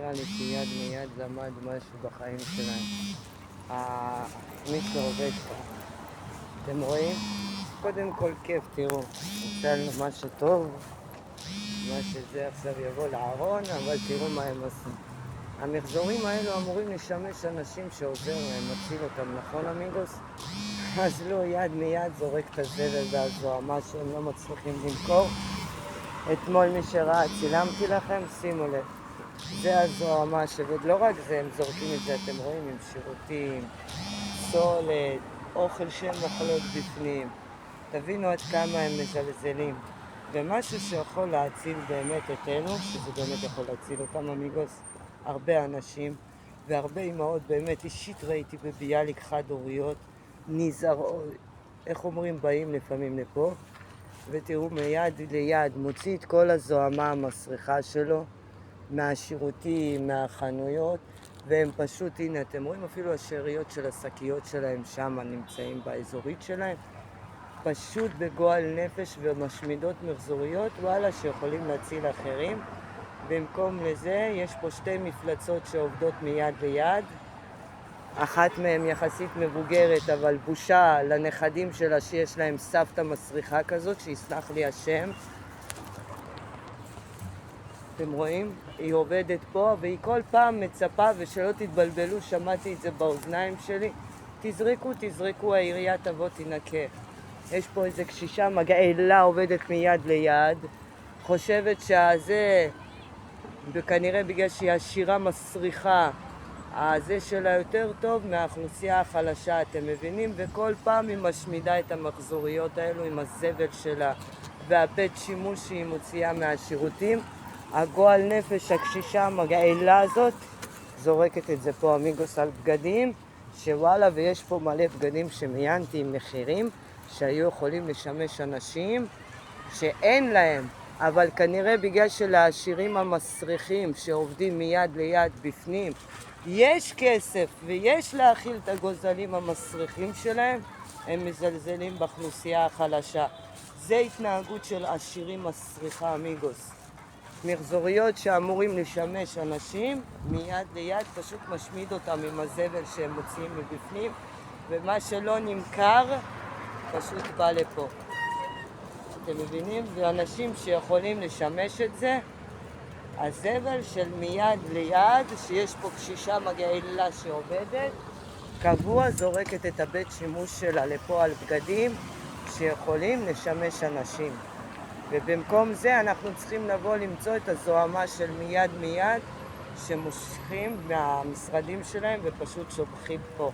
נראה לי שיד מיד למד משהו בחיים שלהם. מי שעובד פה. אתם רואים? קודם כל כיף, תראו. ניצלנו מה שטוב, מה שזה עכשיו יבוא לארון, אבל תראו מה הם עושים. המחזורים האלו אמורים לשמש אנשים שעוזר להם, מציל אותם, נכון אמיגוס? אז לא, יד מיד זורק את הזבל והזוהמה שהם לא מצליחים למכור. אתמול מי שראה, צילמתי לכם, שימו לב. זה הזוהמה לא רק זה, הם זורקים את זה, אתם רואים, עם שירותים, סולת, אוכל שהם אוכלות בפנים. תבינו עד כמה הם מזלזלים. ומשהו שיכול להציל באמת את אלו, שזה באמת יכול להציל אותם אמיגוס, הרבה אנשים והרבה אמהות, באמת אישית ראיתי בביאליק חד-הוריות, נזהרות, איך אומרים, באים לפעמים לפה, ותראו מיד ליד, מוציא את כל הזוהמה המסריחה שלו, מהשירותים, מהחנויות, והם פשוט, הנה אתם רואים אפילו השאריות של השקיות שלהם שם נמצאים באזורית שלהם, פשוט בגועל נפש ומשמידות מחזוריות, וואלה, שיכולים להציל אחרים. במקום לזה יש פה שתי מפלצות שעובדות מיד ליד, אחת מהן יחסית מבוגרת, אבל בושה לנכדים שלה שיש להם סבתא מסריחה כזאת, שיסלח לי השם. אתם רואים? היא עובדת פה, והיא כל פעם מצפה, ושלא תתבלבלו, שמעתי את זה באוזניים שלי, תזרקו, העירייה תבוא תנקה. יש פה איזה קשישה מגעילה עובדת מיד ליד, חושבת שזה, וכנראה בגלל שהיא עשירה מסריחה, הזה שלה יותר טוב מהאוכלוסייה החלשה, אתם מבינים? וכל פעם היא משמידה את המחזוריות האלו עם הזבל שלה והבית שימוש שהיא מוציאה מהשירותים. הגועל נפש הקשישה המגעילה הזאת זורקת את זה פה אמיגוס על בגדים, שוואלה, ויש פה מלא בגדים שמיינתי עם מחירים שהיו יכולים לשמש אנשים שאין להם, אבל כנראה בגלל שלעשירים המסריחים שעובדים מיד ליד בפנים יש כסף ויש להאכיל את הגוזלים המסריחים שלהם, הם מזלזלים באוכלוסייה החלשה. זה התנהגות של עשירים מסריחה אמיגוס. מחזוריות שאמורים לשמש אנשים מיד ליד פשוט משמיד אותם עם הזבל שהם מוציאים מבפנים, ומה שלא נמכר פשוט בא לפה. אתם מבינים? ואנשים שיכולים לשמש את זה, הזבל של מיד ליד, שיש פה קשישה מגעילה שעובדת, קבוע זורקת את הבית שימוש שלה לפה על בגדים שיכולים לשמש אנשים. ובמקום זה אנחנו צריכים לבוא למצוא את הזוהמה של מיד שמושכים מהמשרדים שלהם ופשוט שופכים פה.